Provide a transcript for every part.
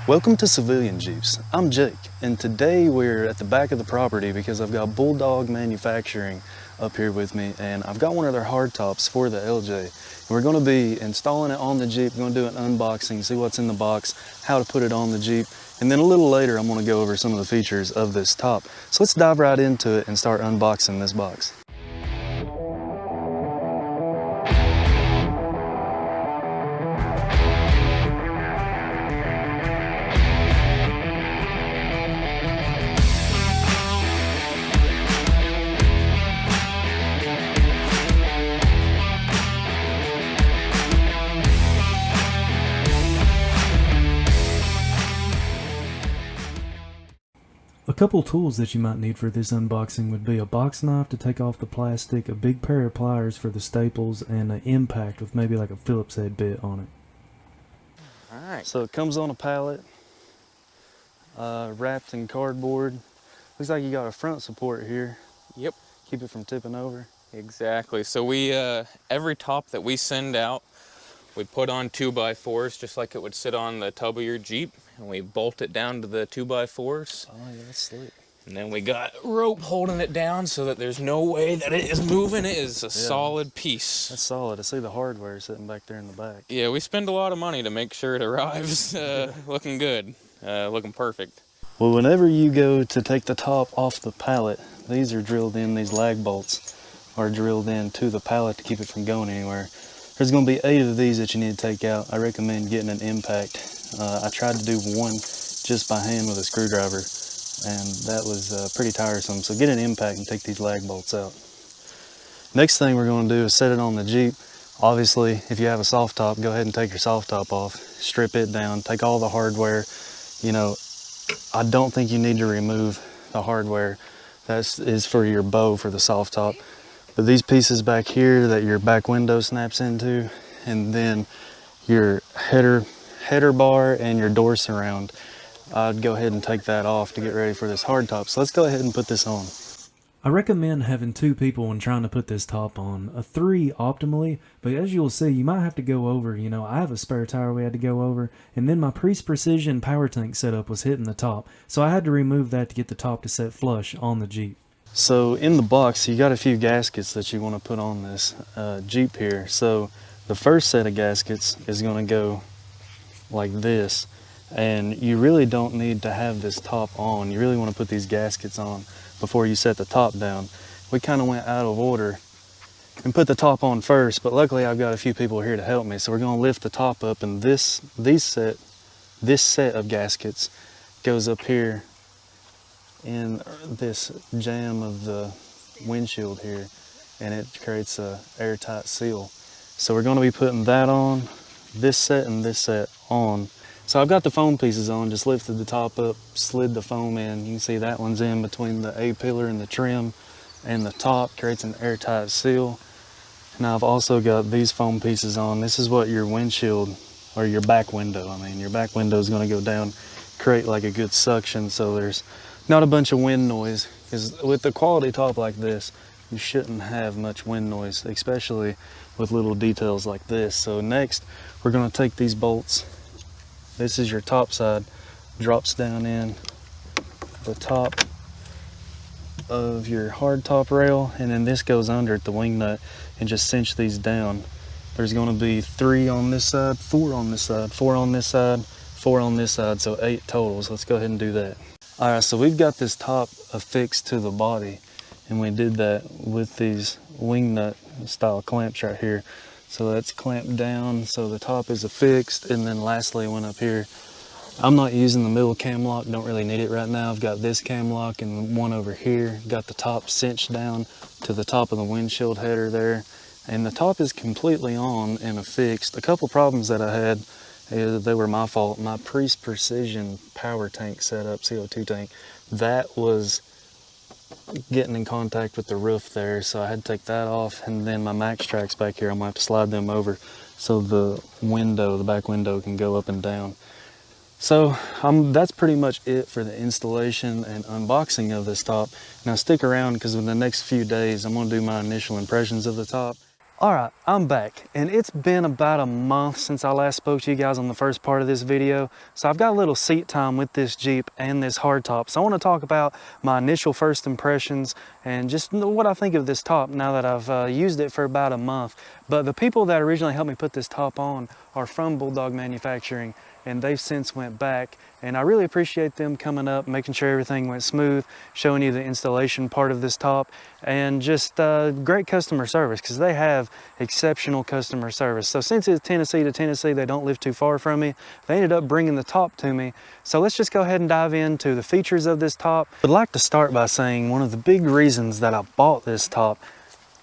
Welcome to Civilian Jeeps. I'm Jake, and today we're at the back of the property because I've got Bulldog Manufacturing up here with me, and I've got one of their hardtops for the LJ. And we're going to be installing it on the Jeep. We're going to do an unboxing, see what's in the box, how to put it on the Jeep, and then a little later I'm going to go over some of the features of this top. So let's dive right into it and start unboxing this box. A couple tools that you might need for this unboxing would be a box knife to take off the plastic, a big pair of pliers for the staples, and an impact with maybe like a Phillips head bit on it. Alright, so it comes on a pallet, wrapped in cardboard. Looks like you got a front support here. Yep. Keep it from tipping over. Exactly. So we, every top that we send out, we put on 2x4s just like it would sit on the tub of your Jeep, and we bolt it down to the 2x4s. Oh yeah, that's slick. And then we got rope holding it down so that there's no way that it is moving. It is a solid piece. That's solid. I see the hardware sitting back there in the back. Yeah, we spend a lot of money to make sure it arrives looking good, looking perfect. Well, whenever you go to take the top off the pallet, these are drilled in, these lag bolts are drilled into the pallet to keep it from going anywhere. There's going to be 8 of these that you need to take out. I recommend getting an impact. I tried to do one just by hand with a screwdriver, and that was pretty tiresome. So get an impact and take these lag bolts out. Next thing we're going to do is set it on the Jeep. Obviously, if you have a soft top, go ahead and take your soft top off, strip it down, take all the hardware. You know, I don't think you need to remove the hardware. That is for your bow for the soft top. But these pieces back here that your back window snaps into, and then your header bar and your door surround, I'd go ahead and take that off to get ready for this hardtop. So let's go ahead and put this on. I recommend having 2 people when trying to put this top on, a 3 optimally, but as you'll see, you might have to go over. You know, I have a spare tire we had to go over, and then my Priest Precision power tank setup was hitting the top, so I had to remove that to get the top to set flush on the Jeep. So in the box, you got a few gaskets that you want to put on this Jeep here. So the first set of gaskets is going to go like this, and you really don't need to have this top on. You really want to put these gaskets on before you set the top down. We kind of went out of order and put the top on first, but luckily I've got a few people here to help me. So we're going to lift the top up, and this set of gaskets goes up here in this jamb of the windshield here, and it creates a airtight seal. So we're going to be putting that on, this set and this set on. So I've got the foam pieces on, just lifted the top up, slid the foam in. You can see that one's in between the A-pillar and the trim, and the top creates an airtight seal. Now I've also got these foam pieces on. This is what your windshield, or your back window, your back window is going to go down, create like a good suction, so there's not a bunch of wind noise, because with the quality top like this, you shouldn't have much wind noise, especially with little details like this. So next, we're going to take these bolts. This is your top side, drops down in the top of your hardtop rail, and then this goes under at the wing nut, and just cinch these down. There's going to be 3 on this side, 4 on this side, 4 on this side, 4 on this side, so 8 total. So let's go ahead and do that. All right, so we've got this top affixed to the body, and we did that with these wing nut style clamps right here. So that's clamped down, so the top is affixed, and then lastly went up here. I'm not using the middle cam lock, don't really need it right now. I've got this cam lock and one over here. Got the top cinched down to the top of the windshield header there, and the top is completely on and affixed. A couple problems that I had, they were my fault. My Priest Precision power tank setup, CO2 tank, that was getting in contact with the roof there, so I had to take that off. And then my max tracks back here, I'm gonna have to slide them over so the window, the back window, can go up and down. So that's pretty much it for the installation and unboxing of this top. Now stick around, because in the next few days I'm gonna do my initial impressions of the top. Alright, I'm back, and it's been about a month since I last spoke to you guys on the first part of this video, so I've got a little seat time with this Jeep and this hardtop. So I want to talk about my initial first impressions and just what I think of this top now that I've used it for about a month. But the people that originally helped me put this top on are from Bulldog manufacturing, and they've since went back, and I really appreciate them coming up, making sure everything went smooth, showing you the installation part of this top, and just great customer service, because they have exceptional customer service. So since it's Tennessee to Tennessee, they don't live too far from me, they ended up bringing the top to me. So let's just go ahead and dive into the features of this top. I'd like to start by saying one of the big reasons that I bought this top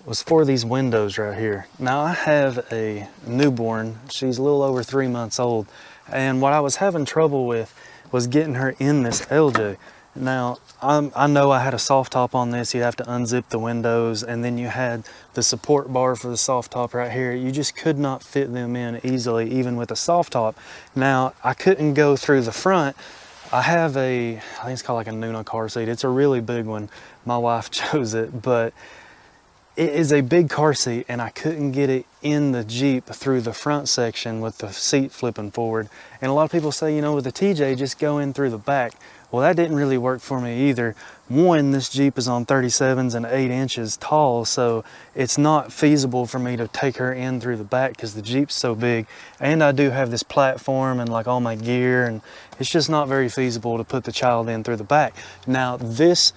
was for these windows right here. Now I have a newborn, she's a little over 3 months old, and what I was having trouble with was getting her in this LJ. Now, I know I had a soft top on this, you'd have to unzip the windows, and then you had the support bar for the soft top right here. You just could not fit them in easily, even with a soft top. Now, I couldn't go through the front. I have I think it's called like a Nuna car seat. It's a really big one. My wife chose it, but it is a big car seat, and I couldn't get it in the Jeep through the front section with the seat flipping forward. And a lot of people say, you know, with the TJ, just go in through the back. Well, that didn't really work for me either. One, this Jeep is on 37s and 8 inches tall, so it's not feasible for me to take her in through the back because the Jeep's so big. And I do have this platform and like all my gear, and it's just not very feasible to put the child in through the back. Now, this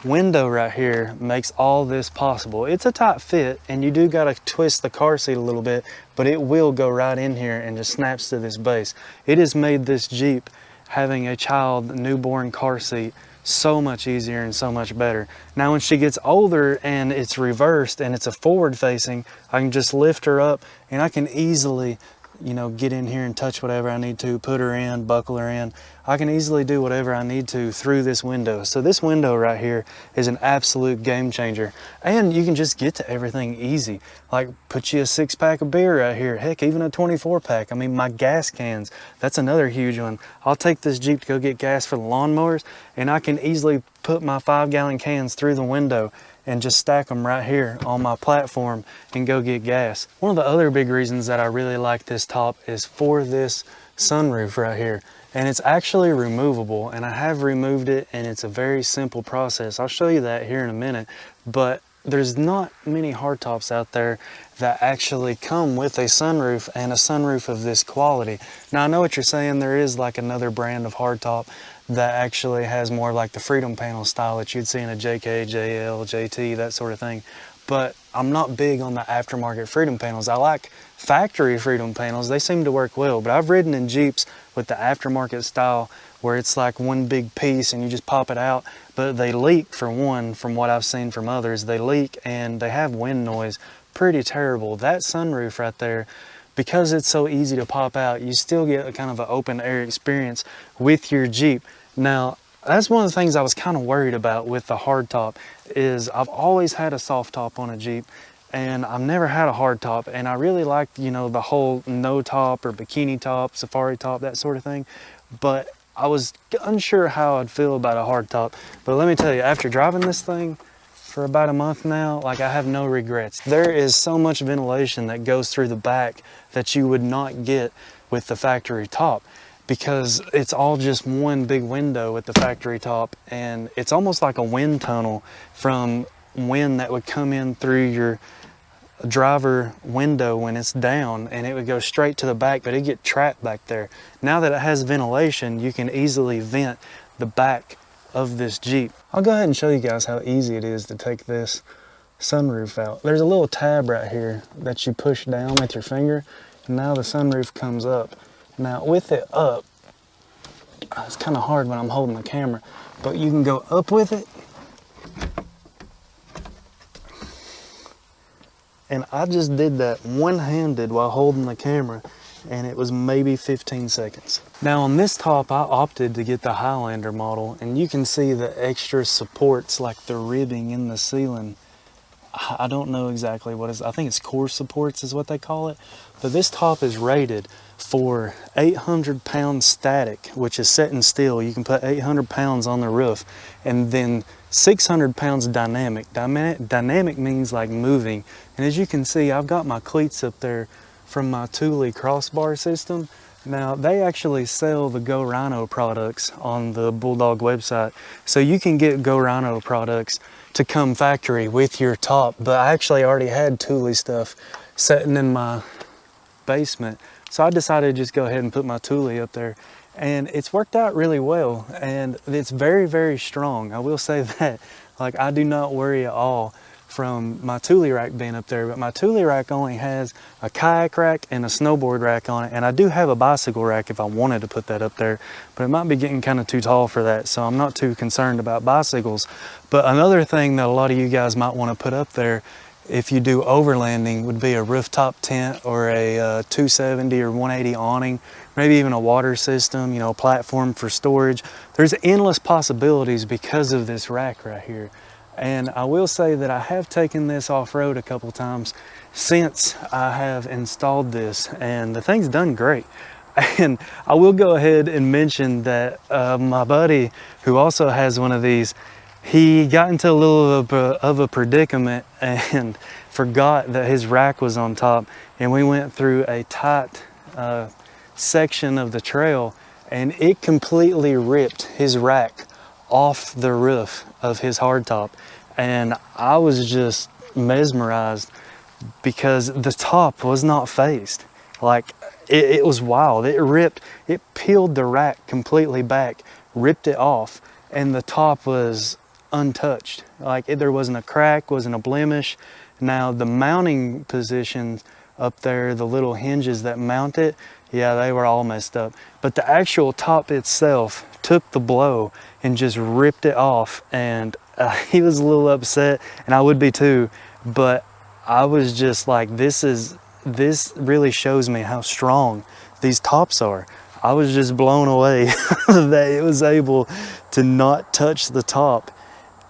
window right here makes all this possible. It's a tight fit, and you do got to twist the car seat a little bit, but it will go right in here and just snaps to this base. It has made this Jeep, having a child newborn car seat, so much easier and so much better. Now when she gets older and it's reversed and it's a forward facing, I can just lift her up and I can easily, you know, get in here and touch whatever I need to, put her in, buckle her in. I can easily do whatever I need to through this window. So this window right here is an absolute game changer. And you can just get to everything easy. Like put you a 6-pack of beer right here. Heck, even a 24-pack. I mean, my gas cans, that's another huge one. I'll take this Jeep to go get gas for the lawnmowers, and I can easily put my 5-gallon cans through the window and just stack them right here on my platform and go get gas. One of the other big reasons that I really like this top is for this sunroof right here. And it's actually removable, and I have removed it, and it's a very simple process. I'll show you that here in a minute, but there's not many hardtops out there that actually come with a sunroof, and a sunroof of this quality. Now I know what you're saying, there is like another brand of hardtop that actually has more like the Freedom Panel style that you'd see in a JK, JL, JT, that sort of thing. But I'm not big on the aftermarket Freedom Panels. I like factory Freedom Panels, they seem to work well, but I've ridden in Jeeps with the aftermarket style where it's like one big piece and you just pop it out, but they leak. For one, from what I've seen from others, they leak and they have wind noise, pretty terrible. That sunroof right there, because it's so easy to pop out, you still get a kind of an open air experience with your Jeep. Now, that's one of the things I was kind of worried about with the hardtop, is I've always had a soft top on a Jeep, and I've never had a hardtop, and I really liked, you know, the whole no top or bikini top, safari top, that sort of thing. But I was unsure how I'd feel about a hardtop. But let me tell you, after driving this thing for about a month now, like, I have no regrets. There is so much ventilation that goes through the back that you would not get with the factory top, because it's all just one big window with the factory top, and it's almost like a wind tunnel from wind that would come in through your driver window when it's down, and it would go straight to the back, but it'd get trapped back there. Now that it has ventilation, you can easily vent the back of this Jeep. I'll go ahead and show you guys how easy it is to take this sunroof out. There's a little tab right here that you push down with your finger, and now the sunroof comes up. Now with it up, it's kind of hard when I'm holding the camera, but you can go up with it. And I just did that one-handed while holding the camera, and it was maybe 15 seconds. Now on this top, I opted to get the Highlander model, and you can see the extra supports, like the ribbing in the ceiling. I don't know exactly what is. I think it's core supports is what they call it. But this top is rated for 800 pounds static, which is set in steel. You can put 800 pounds on the roof, and then 600 pounds dynamic. Dynamic means like moving. And as you can see, I've got my cleats up there from my Thule crossbar system. Now, they actually sell the Go Rhino products on the Bulldog website. So you can get Go Rhino products to come factory with your top. But I actually already had Thule stuff sitting in my basement. So I decided to just go ahead and put my Thule up there. And it's worked out really well. And it's very, very strong. I will say that. Like, I do not worry at all from my Thule rack being up there, but my Thule rack only has a kayak rack and a snowboard rack on it, and I do have a bicycle rack if I wanted to put that up there, but it might be getting kind of too tall for that, so I'm not too concerned about bicycles. But another thing that a lot of you guys might want to put up there if you do overlanding would be a rooftop tent or a 270 or 180 awning, maybe even a water system, you know, a platform for storage. There's endless possibilities because of this rack right here. And I will say that I have taken this off-road a couple times since I have installed this, and the thing's done great. And I will go ahead and mention that my buddy, who also has one of these, he got into a little of a predicament and forgot that his rack was on top, and we went through a tight section of the trail, and it completely ripped his rack off the roof of his hardtop, and I was just mesmerized because the top was not phased. Like, it was wild. It peeled the rack completely back, ripped it off, and the top was untouched. Like, there wasn't a crack, wasn't a blemish. Now the mounting positions up there, the little hinges that mount it, yeah, they were all messed up, but the actual top itself took the blow and just ripped it off. And he was a little upset, and I would be too, but I was just like, this really shows me how strong these tops are. I was just blown away that it was able to not touch the top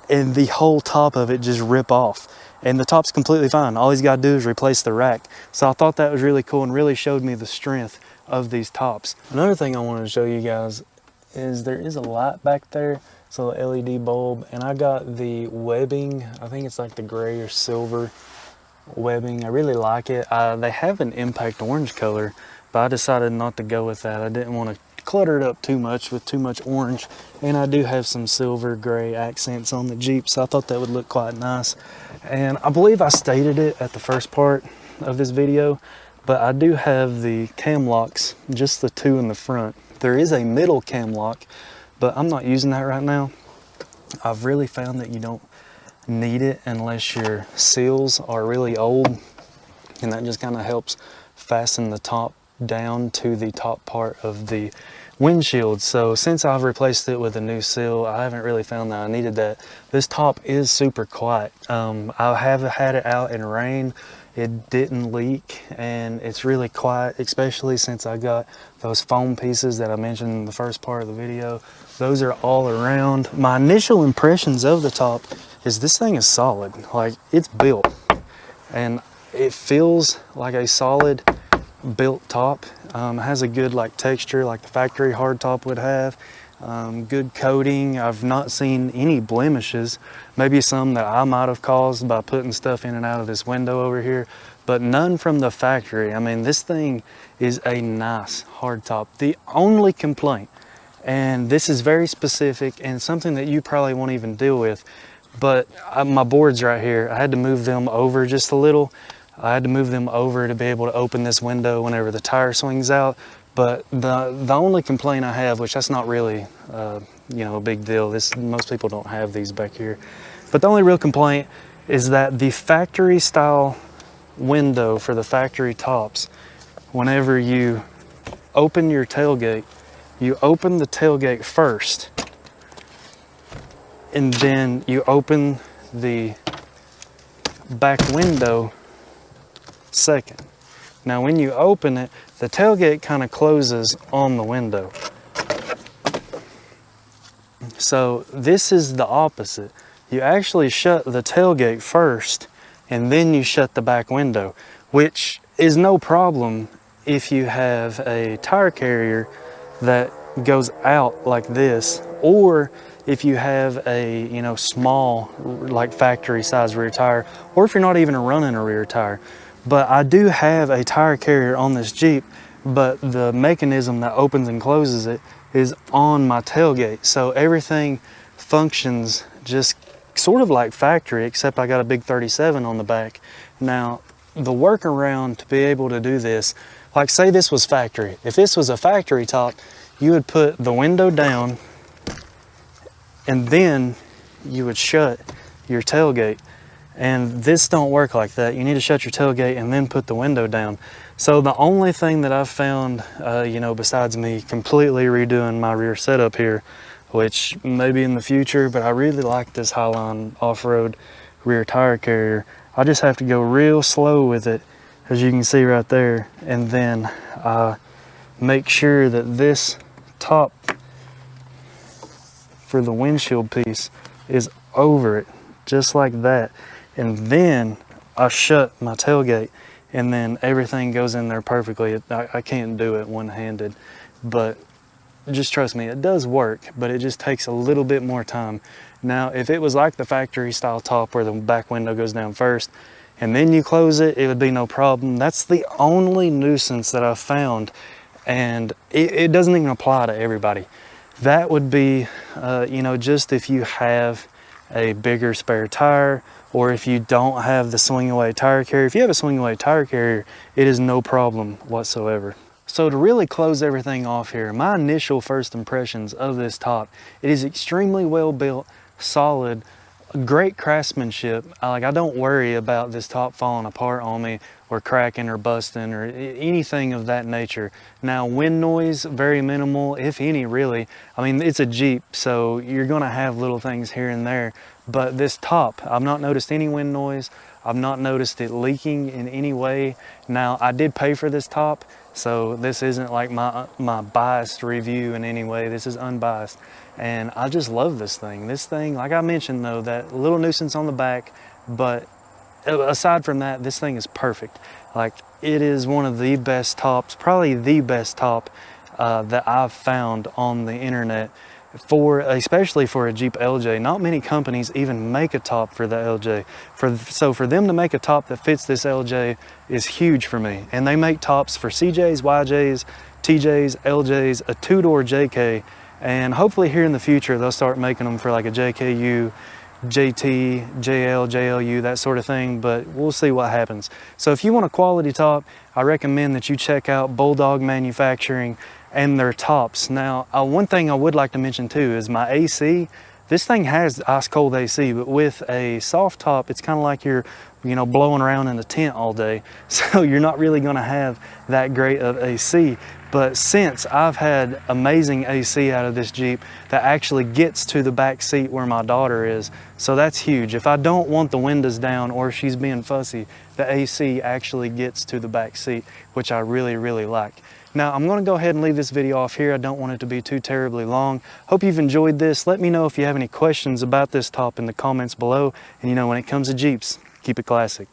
and the whole top of it just rip off. And the top's completely fine. All he's got to do is replace the rack. So I thought that was really cool and really showed me the strength of these tops. Another thing I wanted to show you guys is there is a light back there. It's a little LED bulb, and I got the webbing. I think it's like the gray or silver webbing. I really like it. They have an impact orange color, but I decided not to go with that. I didn't want to clutter it up too much with too much orange, and I do have some silver gray accents on the Jeep, so I thought that would look quite nice. And I believe I stated it at the first part of this video, but I do have the cam locks, just the two in the front. There is a middle cam lock, but I'm not using that right now. I've really found that you don't need it unless your seals are really old, and that just kind of helps fasten the top down to the top part of the windshield. So since I've replaced it with a new seal, I haven't really found that I needed that. This top is super quiet. I have had it out in rain. It didn't leak, and it's really quiet, especially since I got those foam pieces that I mentioned in the first part of the video. Those are all around. My initial impressions of the top is this thing is solid. Like, it's built, and it feels like a solid built top. It has a good like texture like the factory hardtop would have. Good coating. I've not seen any blemishes, maybe some that I might have caused by putting stuff in and out of this window over here, but none from the factory. I mean, this thing is a nice hardtop. The only complaint, and this is very specific and something that you probably won't even deal with, but my boards right here, I had to move them over just a little. I had to move them over to be able to open this window whenever the tire swings out. But the only complaint I have, which that's not really you know, a big deal. Most people don't have these back here. But the only real complaint is that the factory style window for the factory tops, whenever you open your tailgate, you open the tailgate first, and then you open the back window second. Now when you open it, the tailgate kind of closes on the window. So this is the opposite. You actually shut the tailgate first, and then you shut the back window, which is no problem if you have a tire carrier that goes out like this, or if you have a, you know, small, like factory size rear tire, or if you're not even running a rear tire. But I do have a tire carrier on this Jeep, but the mechanism that opens and closes it is on my tailgate. So everything functions just sort of like factory, except I got a big 37 on the back. Now, the workaround to be able to do this, like say this was factory. If this was a factory top, you would put the window down and then you would shut your tailgate. And this don't work like that. You need to shut your tailgate and then put the window down. So the only thing that I've found, you know, besides me completely redoing my rear setup here, which maybe in the future, but I really like this Highline off-road rear tire carrier. I just have to go real slow with it, as you can see right there, and then make sure that this top for the windshield piece is over it, just like that. And then I shut my tailgate, and then everything goes in there perfectly. I can't do it one-handed, but just trust me, it does work, but it just takes a little bit more time. Now, if it was like the factory style top where the back window goes down first and then you close it, it would be no problem. That's the only nuisance that I've found, and it doesn't even apply to everybody. That would be, you know, just if you have a bigger spare tire, or if you don't have the swing away tire carrier. If you have a swing away tire carrier, it is no problem whatsoever. So to really close everything off here, my initial first impressions of this top, it is extremely well built, solid, great craftsmanship. I don't worry about this top falling apart on me or cracking or busting or anything of that nature. Now, wind noise, very minimal, if any, really. I mean, it's a Jeep, so you're gonna have little things here and there, but this top, I've not noticed any wind noise. I've not noticed it leaking in any way. Now, I did pay for this top, so this isn't like my biased review in any way. This is unbiased. And I just love this thing. This thing, like I mentioned though, that little nuisance on the back, but aside from that, this thing is perfect. Like, it is one of the best tops, probably the best top that I've found on the internet, especially for a Jeep LJ. Not many companies even make a top for the LJ. So for them to make a top that fits this LJ is huge for me. And they make tops for CJs, YJs, TJs, LJs, a two-door JK, and hopefully here in the future they'll start making them for like a JKU, JT, JL, JLU, that sort of thing, but we'll see what happens. So if you want a quality top, I recommend that you check out Bulldog Manufacturing and their tops. Now, one thing I would like to mention too is my AC. This thing has ice cold AC, but with a soft top, it's kind of like you're, you know, blowing around in a tent all day. So you're not really gonna have that great of AC. But since I've had amazing AC out of this Jeep that actually gets to the back seat where my daughter is, so that's huge. If I don't want the windows down or if she's being fussy, the AC actually gets to the back seat, which I really, really like. Now, I'm gonna go ahead and leave this video off here. I don't want it to be too terribly long. Hope you've enjoyed this. Let me know if you have any questions about this top in the comments below. And you know, when it comes to Jeeps, keep it classic.